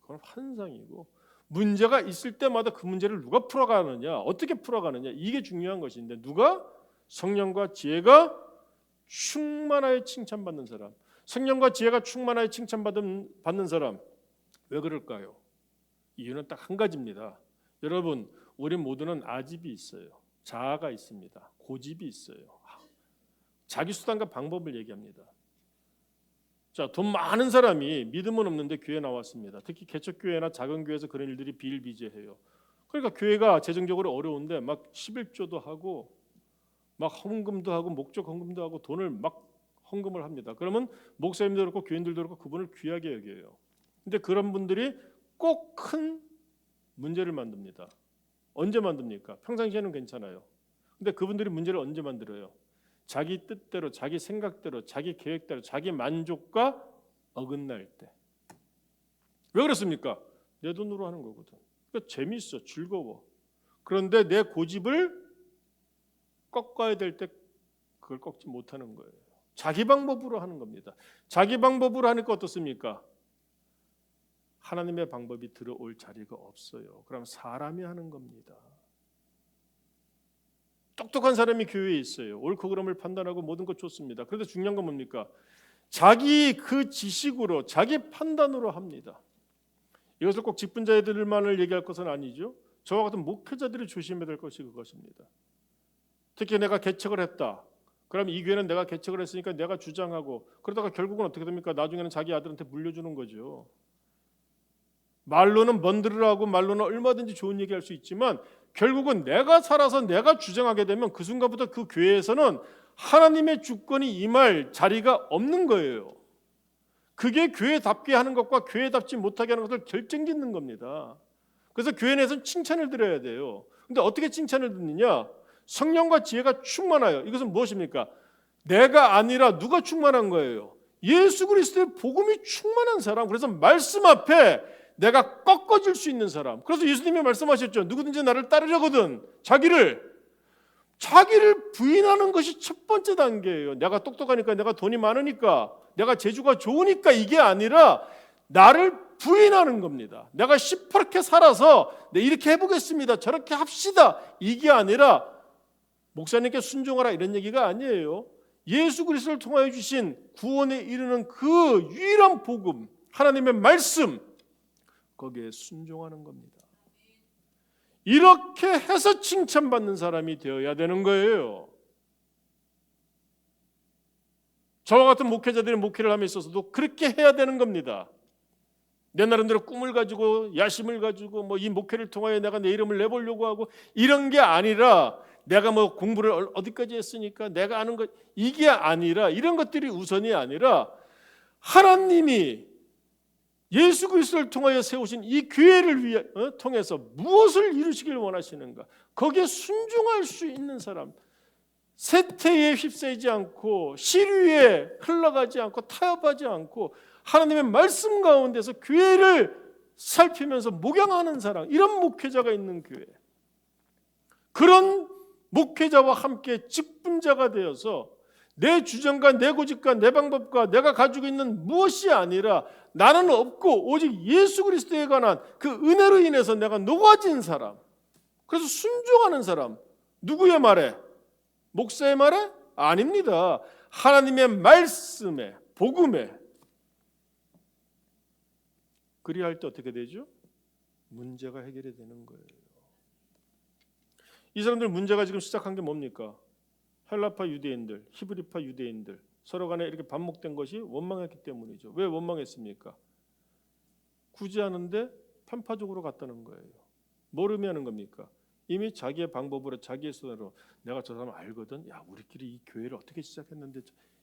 그건 환상이고 문제가 있을 때마다 그 문제를 누가 풀어가느냐, 어떻게 풀어가느냐 이게 중요한 것인데 누가? 성령과 지혜가 충만하여 칭찬받는 사람. 성령과 지혜가 충만하여 칭찬받는 사람. 왜 그럴까요? 이유는 딱 한 가지입니다. 여러분, 우리 모두는 아집이 있어요. 자아가 있습니다. 고집이 있어요. 자기 수단과 방법을 얘기합니다. 자, 돈 많은 사람이 믿음은 없는데 교회 나왔습니다. 특히 개척교회나 작은 교회에서 그런 일들이 비일비재해요. 그러니까 교회가 재정적으로 어려운데 막 11조도 하고 막 헌금도 하고 목적 헌금도 하고 돈을 막 헌금을 합니다. 그러면 목사님도 그렇고 교인들도 그렇고 그분을 귀하게 여겨요. 근데 그런 분들이 꼭 큰 문제를 만듭니다. 언제 만듭니까? 평상시에는 괜찮아요. 근데 그분들이 문제를 언제 만들어요? 자기 뜻대로, 자기 생각대로, 자기 계획대로, 자기 만족과 어긋날 때. 왜 그렇습니까? 내 돈으로 하는 거거든. 그러니까 재밌어, 즐거워. 그런데 내 고집을 꺾어야 될 때 그걸 꺾지 못하는 거예요. 자기 방법으로 하는 겁니다. 자기 방법으로 하니까 어떻습니까? 하나님의 방법이 들어올 자리가 없어요. 그럼 사람이 하는 겁니다. 똑똑한 사람이 교회에 있어요. 옳고 그름을 판단하고 모든 것 좋습니다. 그런데 중요한 건 뭡니까? 자기 그 지식으로, 자기 판단으로 합니다. 이것을 꼭 직분자들만을 얘기할 것은 아니죠. 저와 같은 목회자들이 조심해야 될 것이 그것입니다. 특히 내가 개척을 했다. 그럼 이 교회는 내가 개척을 했으니까 내가 주장하고, 그러다가 결국은 어떻게 됩니까? 나중에는 자기 아들한테 물려주는 거죠. 말로는 먼들으라고, 말로는 얼마든지 좋은 얘기할 수 있지만 결국은 내가 살아서 내가 주장하게 되면 그 순간부터 그 교회에서는 하나님의 주권이 임할 자리가 없는 거예요. 그게 교회답게 하는 것과 교회답지 못하게 하는 것을 결정짓는 겁니다. 그래서 교회 내에서는 칭찬을 드려야 돼요. 근데 어떻게 칭찬을 듣느냐? 성령과 지혜가 충만하여. 이것은 무엇입니까? 내가 아니라 누가 충만한 거예요? 예수 그리스도의 복음이 충만한 사람. 그래서 말씀 앞에 내가 꺾어질 수 있는 사람. 그래서 예수님이 말씀하셨죠. 누구든지 나를 따르려거든 자기를 부인하는 것이 첫 번째 단계예요. 내가 똑똑하니까, 내가 돈이 많으니까, 내가 재주가 좋으니까 이게 아니라 나를 부인하는 겁니다. 내가 시퍼렇게 살아서 이렇게 해보겠습니다. 저렇게 합시다. 이게 아니라 목사님께 순종하라 이런 얘기가 아니에요. 예수 그리스도를 통하여 주신 구원에 이르는 그 유일한 복음, 하나님의 말씀, 거기에 순종하는 겁니다. 이렇게 해서 칭찬받는 사람이 되어야 되는 거예요. 저와 같은 목회자들이 목회를 함에 있어서도 그렇게 해야 되는 겁니다. 내 나름대로 꿈을 가지고 야심을 가지고 이 목회를 통하여 내가 내 이름을 내보려고 하고 이런 게 아니라 내가 공부를 어디까지 했으니까 내가 아는 것, 이게 아니라, 이런 것들이 우선이 아니라 하나님이 예수 그리스도를 통하여 세우신 이 교회를 통해서 무엇을 이루시길 원하시는가, 거기에 순종할 수 있는 사람, 세태에 휩싸이지 않고 시류에 흘러가지 않고 타협하지 않고 하나님의 말씀 가운데서 교회를 살피면서 목양하는 사람, 이런 목회자가 있는 교회, 그런 목회자와 함께 직분자가 되어서 내 주장과 내 고집과 내 방법과 내가 가지고 있는 무엇이 아니라 나는 없고 오직 예수 그리스도에 관한 그 은혜로 인해서 내가 녹아진 사람, 그래서 순종하는 사람. 누구의 말에? 목사의 말에? 아닙니다. 하나님의 말씀에, 복음에. 그리할 때 어떻게 되죠? 문제가 해결이 되는 거예요. 이 사람들 문제가 지금 시작한 게 뭡니까? 헬라파 유대인들, 히브리파 유대인들 서로 간에 이렇게 반목된 것이 원망했기 때문이죠. 왜 원망했습니까? 굳이 하는데 편파적으로 갔다는 거예요. 뭘 의미하는 겁니까? 이미 자기의 방법으로, 자기의 수단으로 내가 저 사람 알거든. 야, 우리끼리 이 교회를 어떻게 시작했는데,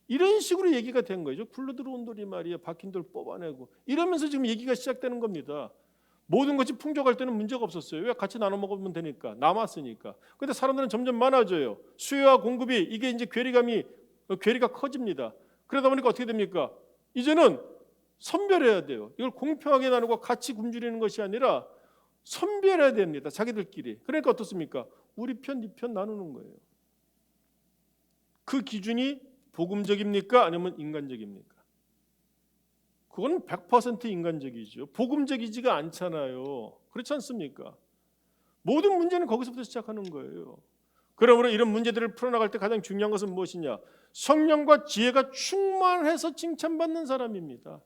이런 식으로 얘기가 된 거죠. 굴러 들어온 돌이 말이야, 박힌 돌 뽑아내고, 이러면서 지금 얘기가 시작되는 겁니다. 모든 것이 풍족할 때는 문제가 없었어요. 왜? 같이 나눠 먹으면 되니까, 남았으니까. 근데 사람들은 점점 많아져요. 수요와 공급이, 이게 이제 괴리가 커집니다. 그러다 보니까 어떻게 됩니까? 이제는 선별해야 돼요. 이걸 공평하게 나누고 같이 굶주리는 것이 아니라 선별해야 됩니다. 자기들끼리. 그러니까 어떻습니까? 우리 편, 네 편 나누는 거예요. 그 기준이 복음적입니까? 아니면 인간적입니까? 그건 100% 인간적이죠. 복음적이지가 않잖아요. 그렇지 않습니까? 모든 문제는 거기서부터 시작하는 거예요. 그러므로 이런 문제들을 풀어나갈 때 가장 중요한 것은 무엇이냐? 성령과 지혜가 충만해서 칭찬받는 사람입니다.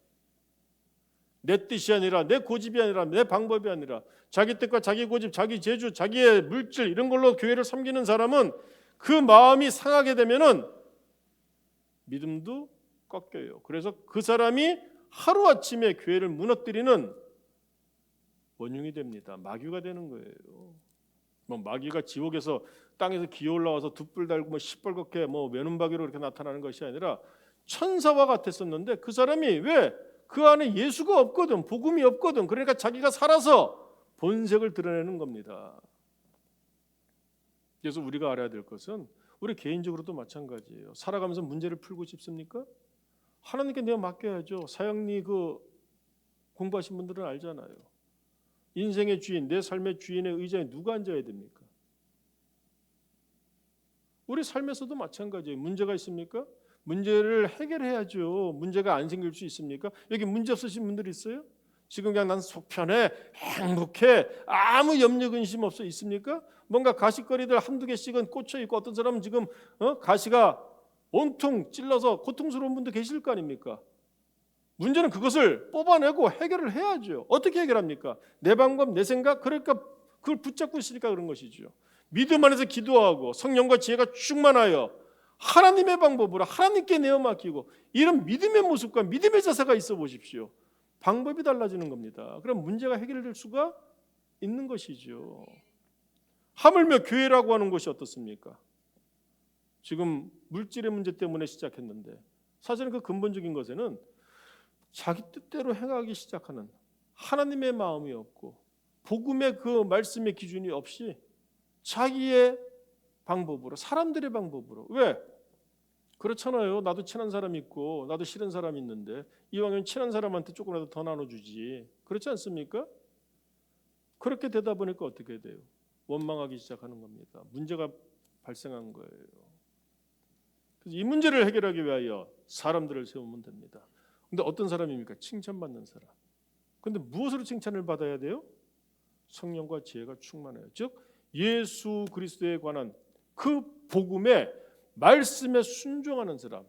내 뜻이 아니라, 내 고집이 아니라, 내 방법이 아니라 자기 뜻과 자기 고집, 자기 재주, 자기의 물질 이런 걸로 교회를 섬기는 사람은 그 마음이 상하게 되면은 믿음도 꺾여요. 그래서 그 사람이 하루아침에 교회를 무너뜨리는 원흉이 됩니다. 마귀가 되는 거예요. 마귀가 지옥에서 땅에서 기어 올라와서 두 뿔 달고 시뻘겋게 외눈박이로 이렇게 나타나는 것이 아니라 천사와 같았었는데, 그 사람이 왜? 그 안에 예수가 없거든, 복음이 없거든. 그러니까 자기가 살아서 본색을 드러내는 겁니다. 그래서 우리가 알아야 될 것은 우리 개인적으로도 마찬가지예요. 살아가면서 문제를 풀고 싶습니까? 하나님께 내가 맡겨야죠. 사형리 공부하신 분들은 알잖아요. 인생의 주인, 내 삶의 주인의 의자에 누가 앉아야 됩니까? 우리 삶에서도 마찬가지예요. 문제가 있습니까? 문제를 해결해야죠. 문제가 안 생길 수 있습니까? 여기 문제 없으신 분들 있어요? 지금 그냥 난 속 편해, 행복해, 아무 염려 근심 없어 있습니까? 뭔가 가시거리들 한두 개씩은 꽂혀 있고 어떤 사람은 지금 가시가 온통 찔러서 고통스러운 분도 계실 거 아닙니까? 문제는 그것을 뽑아내고 해결을 해야죠. 어떻게 해결합니까? 내 방법, 내 생각, 그러니까 그걸 붙잡고 있으니까 그런 것이죠. 믿음 안에서 기도하고 성령과 지혜가 충만하여 하나님의 방법으로 하나님께 내어 맡기고 이런 믿음의 모습과 믿음의 자세가 있어 보십시오. 방법이 달라지는 겁니다. 그럼 문제가 해결될 수가 있는 것이죠. 하물며 교회라고 하는 것이 어떻습니까? 지금 물질의 문제 때문에 시작했는데 사실은 그 근본적인 것에는 자기 뜻대로 행하기 시작하는 하나님의 마음이 없고 복음의 그 말씀의 기준이 없이 자기의 방법으로 사람들의 방법으로 왜? 그렇잖아요. 나도 친한 사람이 있고 나도 싫은 사람이 있는데 이왕이면 친한 사람한테 조금이라도 더 나눠주지. 그렇지 않습니까? 그렇게 되다 보니까 어떻게 돼요? 원망하기 시작하는 겁니다. 문제가 발생한 거예요. 그래서 이 문제를 해결하기 위하여 사람들을 세우면 됩니다. 근데 어떤 사람입니까? 칭찬받는 사람. 근데 무엇으로 칭찬을 받아야 돼요? 성령과 지혜가 충만해요. 즉 예수 그리스도에 관한 그 복음의 말씀에 순종하는 사람.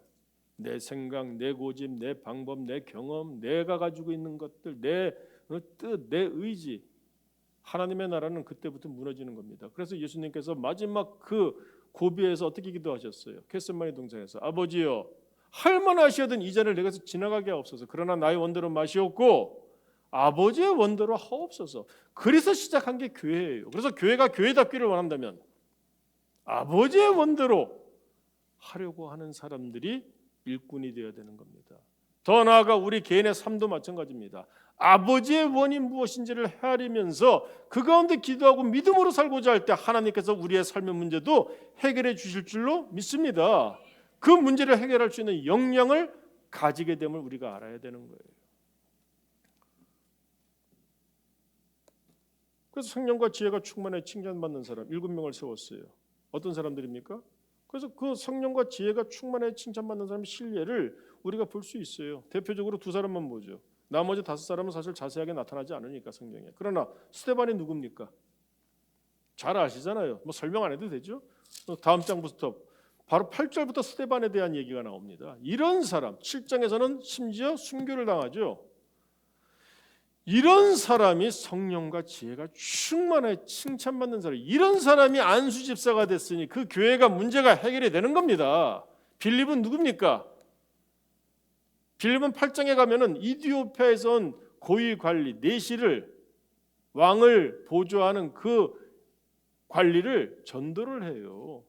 내 생각, 내 고집, 내 방법, 내 경험, 내가 가지고 있는 것들, 내 뜻, 내 의지. 하나님의 나라는 그때부터 무너지는 겁니다. 그래서 예수님께서 마지막 그 고비에서 어떻게 기도하셨어요? 겟세마네 동산에서 아버지여 할만하시거든 이 잔을 내게서 지나가게 하옵소서. 그러나 나의 원대로 마시옵고 아버지의 원대로 하옵소서. 그래서 시작한 게 교회예요. 그래서 교회가 교회답기를 원한다면 아버지의 원대로 하려고 하는 사람들이 일꾼이 되어야 되는 겁니다. 더 나아가 우리 개인의 삶도 마찬가지입니다. 아버지의 원이 무엇인지를 헤아리면서 그 가운데 기도하고 믿음으로 살고자 할 때 하나님께서 우리의 삶의 문제도 해결해 주실 줄로 믿습니다. 그 문제를 해결할 수 있는 역량을 가지게 됨을 우리가 알아야 되는 거예요. 그래서 성령과 지혜가 충만해 칭찬받는 사람 7명을 세웠어요. 어떤 사람들입니까? 그래서 그 성령과 지혜가 충만해 칭찬받는 사람의 실례를 우리가 볼 수 있어요. 대표적으로 두 사람만 보죠. 나머지 5사람은 사실 자세하게 나타나지 않으니까 성경에. 그러나 스데반이 누굽니까? 잘 아시잖아요. 뭐 설명 안 해도 되죠. 다음 장부터 바로 8절부터 스데반에 대한 얘기가 나옵니다. 이런 사람 7장에서는 심지어 순교를 당하죠. 이런 사람이 성령과 지혜가 충만해 칭찬받는 사람, 이런 사람이 안수 집사가 됐으니 그 교회가 문제가 해결이 되는 겁니다. 빌립은 누굽니까? 빌립은 8장에 가면은 이디오피아에서 온 고위 관리 내시를 왕을 보조하는 그 관리를 전도를 해요.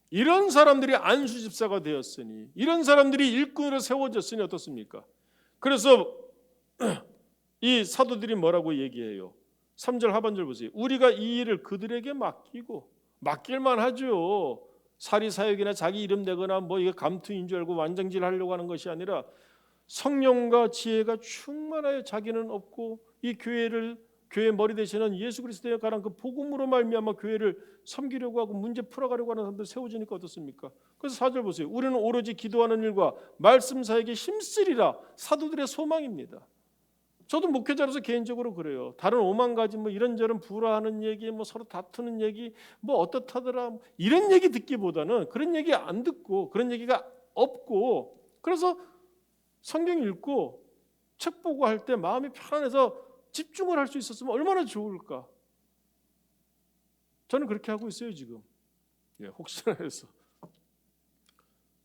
이런 사람들이 안수 집사가 되었으니, 이런 사람들이 일꾼으로 세워졌으니 어떻습니까? 그래서 이 사도들이 뭐라고 얘기해요? 3절 하반절 보세요. 우리가 이 일을 그들에게 맡길만 하죠. 사리사욕이나 자기 이름 내거나 뭐 이게 감투인 줄 알고 완장질 하려고 하는 것이 아니라 성령과 지혜가 충만하여 자기는 없고 이 교회 머리 되시는 예수 그리스도에 관한 그 복음으로 말미암아 교회를 섬기려고 하고 문제 풀어가려고 하는 사람들 세워지니까 어떻습니까? 그래서 4절 보세요. 우리는 오로지 기도하는 일과 말씀 사역에 힘쓰리라. 사도들의 소망입니다. 저도 목회자로서 개인적으로 그래요. 다른 5만 가지 뭐 이런저런 불화하는 얘기, 뭐 서로 다투는 얘기, 뭐 어떻다더라 이런 얘기 듣기보다는 그런 얘기 안 듣고 그런 얘기가 없고 그래서 성경 읽고 책 보고 할 때 마음이 편안해서 집중을 할 수 있었으면 얼마나 좋을까. 저는 그렇게 하고 있어요 지금. 혹시나 해서.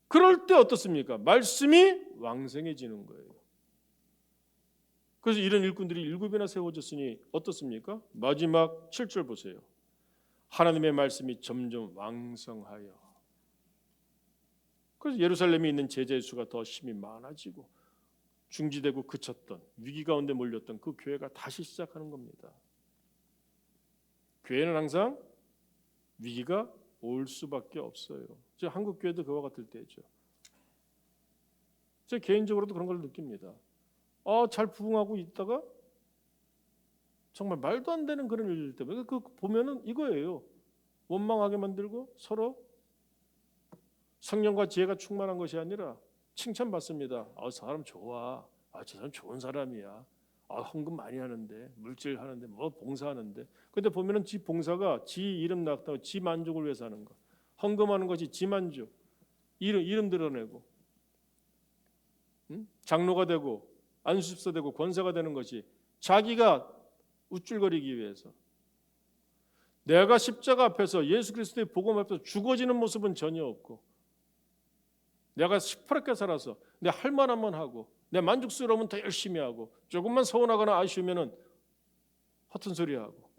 그럴 때 어떻습니까? 말씀이 왕성해지는 거예요. 그래서 이런 일꾼들이 7이나 세워졌으니 어떻습니까? 마지막 7절 보세요. 하나님의 말씀이 점점 왕성하여. 그래서 예루살렘에 있는 제자의 수가 더 힘이 많아지고 중지되고 그쳤던 위기 가운데 몰렸던 그 교회가 다시 시작하는 겁니다. 교회는 항상 위기가 올 수밖에 없어요. 저 한국 교회도 그와 같을 때죠. 제 개인적으로도 그런 걸 느낍니다. 잘 부흥하고 있다가 정말 말도 안 되는 그런 일 때문에 그 보면은 이거예요. 원망하게 만들고 서로 성령과 지혜가 충만한 것이 아니라 칭찬받습니다. 사람 좋아. 저 사람 좋은 사람이야. 헌금 많이 하는데, 물질 하는데, 뭐 봉사하는데. 근데 보면은 지 봉사가 지 이름 났다고 지 만족을 위해서 하는 거. 헌금하는 것이 지 만족. 이름 드러내고, 장로가 되고, 안수집사 되고, 권사가 되는 것이 자기가 우쭐거리기 위해서. 내가 십자가 앞에서 예수 그리스도의 복음 앞에서 죽어지는 모습은 전혀 없고, 내가 시퍼렇게 살아서 내 할 만하면 하고, 내 만족스러우면 더 열심히 하고, 조금만 서운하거나 아쉬우면은 허튼 소리 하고.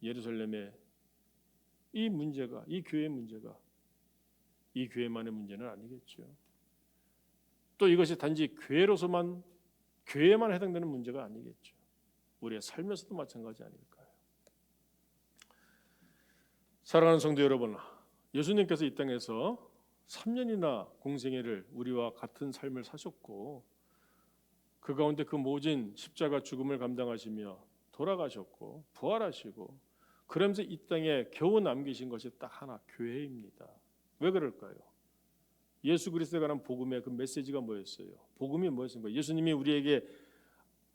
예루살렘의 이 문제가, 이 교회의 문제가 이 교회만의 문제는 아니겠죠. 또 이것이 단지 교회에만 해당되는 문제가 아니겠죠. 우리의 삶에서도 마찬가지 아닐까요? 사랑하는 성도 여러분, 예수님께서 이 땅에서 3년이나 공생애를 우리와 같은 삶을 사셨고, 그 가운데 그 모진 십자가 죽음을 감당하시며 돌아가셨고 부활하시고, 그러면서 이 땅에 겨우 남기신 것이 딱 하나, 교회입니다. 왜 그럴까요? 예수 그리스도에 관한 복음의 그 메시지가 뭐였어요? 복음이 뭐였습니까? 예수님이 우리에게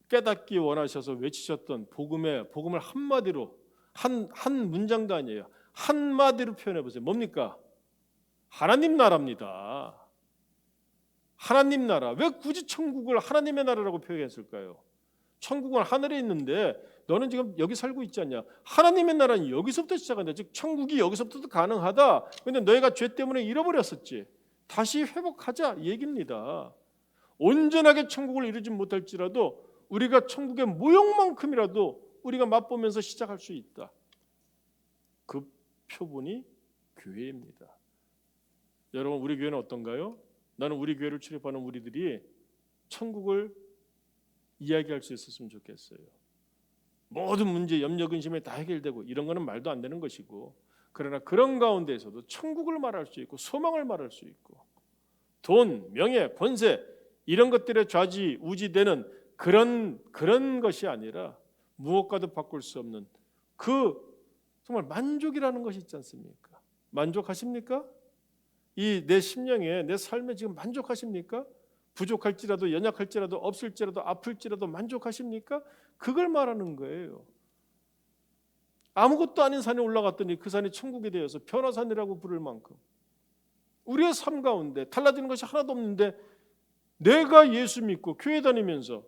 깨닫기 원하셔서 외치셨던 복음을 한마디로, 한 문장도 아니에요. 한마디로 표현해 보세요. 뭡니까? 하나님 나라입니다. 하나님 나라. 왜 굳이 천국을 하나님의 나라라고 표현했을까요? 천국은 하늘에 있는데 너는 지금 여기 살고 있지 않냐? 하나님의 나라는 여기서부터 시작한다. 즉 천국이 여기서부터도 가능하다. 그런데 너희가 죄 때문에 잃어버렸었지. 다시 회복하자 얘기입니다. 온전하게 천국을 이루지 못할지라도 우리가 천국의 모형만큼이라도 우리가 맛보면서 시작할 수 있다. 그 표본이 교회입니다. 여러분, 우리 교회는 어떤가요? 나는 우리 교회를 출입하는 우리들이 천국을 이야기할 수 있었으면 좋겠어요. 모든 문제, 염려, 근심이 다 해결되고 이런 거는 말도 안 되는 것이고, 그러나 그런 가운데에서도 천국을 말할 수 있고 소망을 말할 수 있고, 돈, 명예, 권세 이런 것들에 좌지우지되는 그런 것이 아니라 무엇과도 바꿀 수 없는 그 정말 만족이라는 것이 있지 않습니까? 만족하십니까? 이 내 심령에, 내 삶에 지금 만족하십니까? 부족할지라도, 연약할지라도, 없을지라도, 아플지라도 만족하십니까? 그걸 말하는 거예요. 아무것도 아닌 산에 올라갔더니 그 산이 천국이 되어서 변화산이라고 부를 만큼 우리의 삶 가운데 달라지는 것이 하나도 없는데, 내가 예수 믿고 교회 다니면서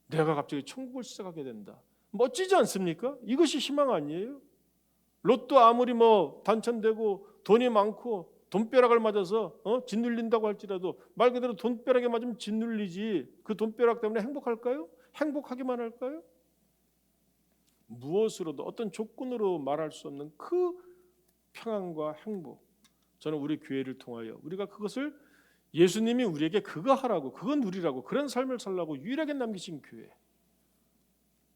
내가 갑자기 천국을 시작하게 된다. 멋지지 않습니까? 이것이 희망 아니에요? 로또 아무리 당첨되고 돈이 많고 돈벼락을 맞아서 짓눌린다고 할지라도 말 그대로 돈벼락에 맞으면 짓눌리지, 그 돈벼락 때문에 행복할까요? 행복하기만 할까요? 무엇으로도, 어떤 조건으로 말할 수 없는 그 평안과 행복, 저는 우리 교회를 통하여 우리가 그것을, 예수님이 우리에게 그거 하라고, 그거 누리라고, 그런 삶을 살라고 유일하게 남기신 교회,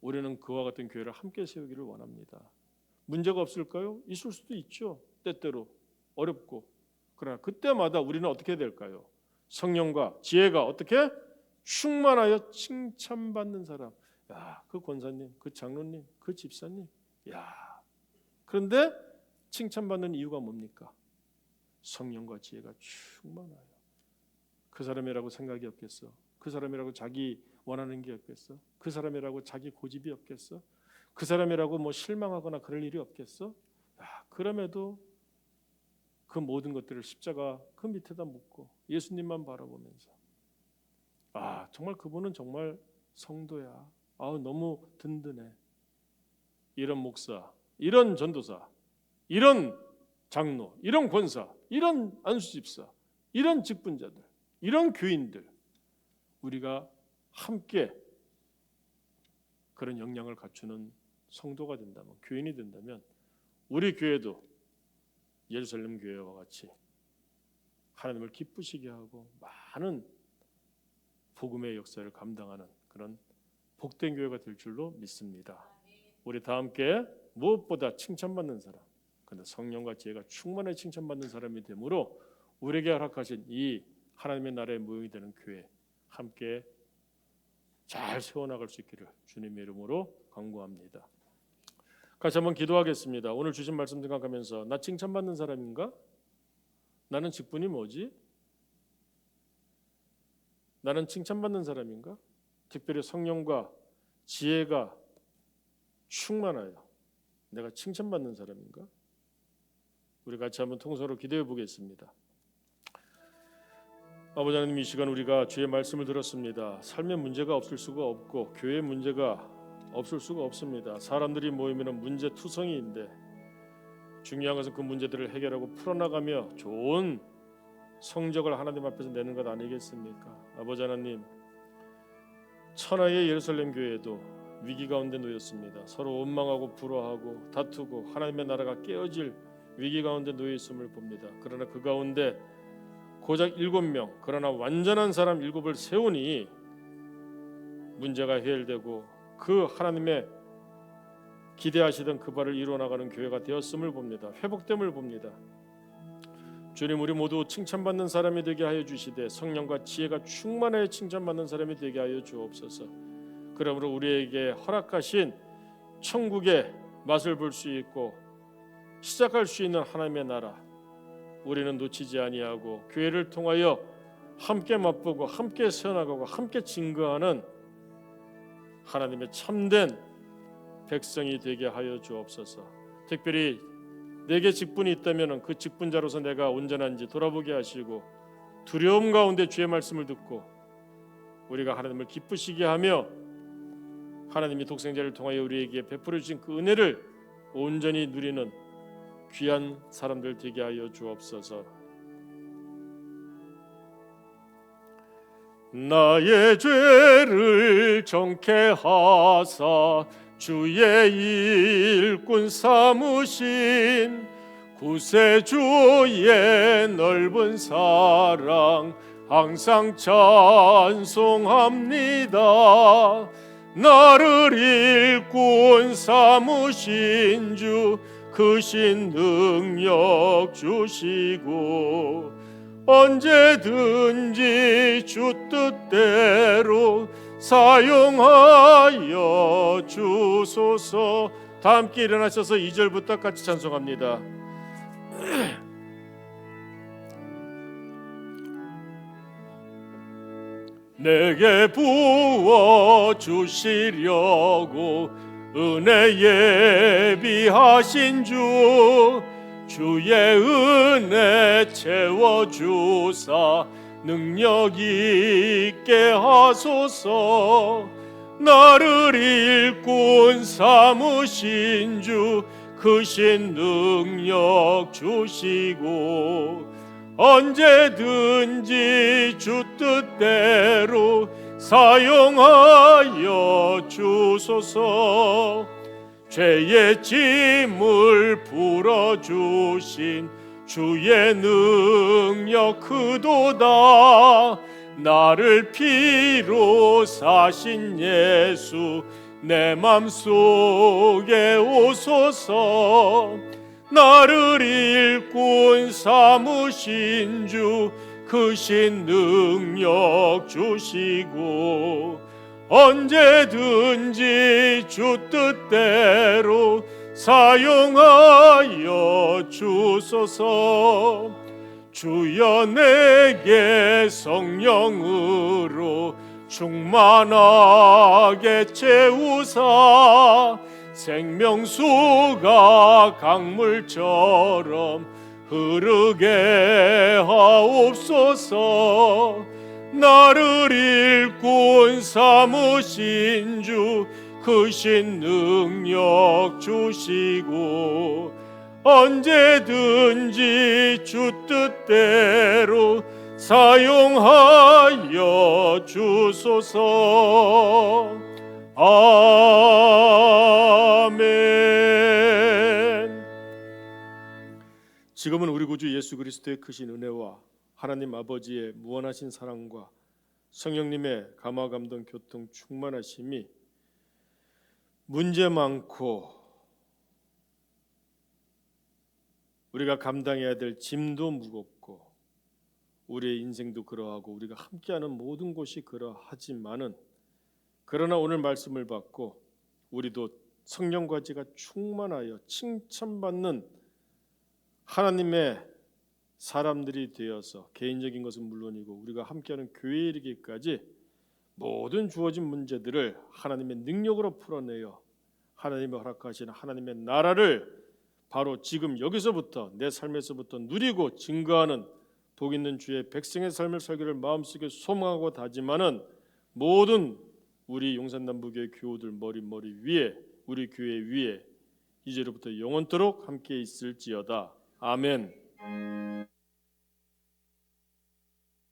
우리는 그와 같은 교회를 함께 세우기를 원합니다. 문제가 없을까요? 있을 수도 있죠. 때때로 어렵고. 그러나 그때마다 우리는 어떻게 될까요? 성령과 지혜가 어떻게 충만하여 칭찬받는 사람. 야, 그 권사님, 그 장로님, 그 집사님. 야. 그런데 칭찬받는 이유가 뭡니까? 성령과 지혜가 충만하여. 그 사람이라고 생각이 없겠어? 그 사람이라고 자기 원하는 게 없겠어? 그 사람이라고 자기 고집이 없겠어? 그 사람이라고 실망하거나 그럴 일이 없겠어? 그럼에도 그 모든 것들을 십자가 그 밑에다 묻고 예수님만 바라보면서, 정말 그분은 정말 성도야. 너무 든든해. 이런 목사, 이런 전도사, 이런 장로, 이런 권사, 이런 안수집사, 이런 직분자들, 이런 교인들, 우리가 함께 그런 역량을 갖추는 성도가 된다면, 교인이 된다면, 우리 교회도 예루살렘 교회와 같이 하나님을 기쁘시게 하고 많은 복음의 역사를 감당하는 그런 복된 교회가 될 줄로 믿습니다. 우리 다 함께 무엇보다 칭찬받는 사람, 그런데 성령과 지혜가 충만하게 칭찬받는 사람이 되므로 우리에게 허락하신 이 하나님의 나라의 모형이 되는 교회 함께 잘 세워나갈 수 있기를 주님의 이름으로 간구합니다. 같이 한번 기도하겠습니다. 오늘 주신 말씀 생각하면서 나 칭찬받는 사람인가? 나는 직분이 뭐지? 나는 칭찬받는 사람인가? 특별히 성령과 지혜가 충만하여 내가 칭찬받는 사람인가? 우리 같이 한번 통성으로 기도해 보겠습니다. 아버지 하나님, 이 시간 우리가 주의 말씀을 들었습니다. 삶의 문제가 없을 수가 없고 교회의 문제가 없을 수가 없습니다. 사람들이 모이면 문제투성이인데 중요한 것은 그 문제들을 해결하고 풀어나가며 좋은 성적을 하나님 앞에서 내는 것 아니겠습니까? 아버지 하나님, 천하의 예루살렘 교회도 위기 가운데 놓였습니다. 서로 원망하고 불화하고 다투고 하나님의 나라가 깨어질 위기 가운데 놓여 있음을 봅니다. 그러나 그 가운데 고작 7명, 그러나 완전한 사람 7을 세우니 문제가 해결되고 그 하나님의 기대하시던 그 바를 이루어나가는 교회가 되었음을 봅니다. 회복됨을 봅니다. 주님, 우리 모두 칭찬받는 사람이 되게 하여 주시되 성령과 지혜가 충만하여 칭찬받는 사람이 되게 하여 주옵소서. 그러므로 우리에게 허락하신 천국의 맛을 볼 수 있고 시작할 수 있는 하나님의 나라, 우리는 놓치지 아니하고 교회를 통하여 함께 맛보고 함께 세워나가고 함께 증거하는 하나님의 참된 백성이 되게 하여 주옵소서. 특별히 내게 직분이 있다면 그 직분자로서 내가 온전한지 돌아보게 하시고 두려움 가운데 주의 말씀을 듣고 우리가 하나님을 기쁘시게 하며 하나님이 독생자를 통하여 우리에게 베풀어 주신 그 은혜를 온전히 누리는 귀한 사람들 되게 하여 주옵소서. 나의 죄를 정케 하사 주의 일꾼 삼으신 구세주의 넓은 사랑 항상 찬송합니다. 나를 일꾼 삼으신 주 크신 능력 주시고 언제든지 주 뜻대로 사용하여 주소서. 다 함께 일어나셔서 2절부터 같이 찬송합니다. 내게 부어 주시려고 은혜 예비하신 주 주의 은혜 채워주사 능력 있게 하소서. 나를 일꾼 삼으신 주 크신 능력 주시고 언제든지 주 뜻대로 사용하여 주소서. 죄의 짐을 풀어주신 주의 능력 크도다. 나를 피로 사신 예수 내 맘속에 오소서. 나를 일꾼 삼으신 주 크신 능력 주시고 언제든지 주 뜻대로 사용하여 주소서. 주여 내게 성령으로 충만하게 채우사 생명수가 강물처럼 흐르게 하옵소서. 나를 일꾼 삼으신 주 크신 능력 주시고 언제든지 주 뜻대로 사용하여 주소서. 아멘. 지금은 우리 구주 예수 그리스도의 크신 은혜와 하나님 아버지의 무한하신 사랑과 성령님의 감화 감동 교통 충만하심이 문제 많고 우리가 감당해야 될 짐도 무겁고 우리의 인생도 그러하고 우리가 함께하는 모든 곳이 그러하지만은 그러나 오늘 말씀을 받고 우리도 성령과 지가 충만하여 칭찬받는 하나님의 사람들이 되어서 개인적인 것은 물론이고 우리가 함께하는 교회에 이르기까지 모든 주어진 문제들을 하나님의 능력으로 풀어내어 하나님의 허락하신 하나님의 나라를 바로 지금 여기서부터 내 삶에서부터 누리고 증거하는 복 있는 주의 백성의 삶을 살기를 마음속에 소망하고 다짐하는 모든 우리 용산남부교회 교우들 머리 위에 우리 교회 위에 이제로부터 영원토록 함께 있을지어다. 아멘.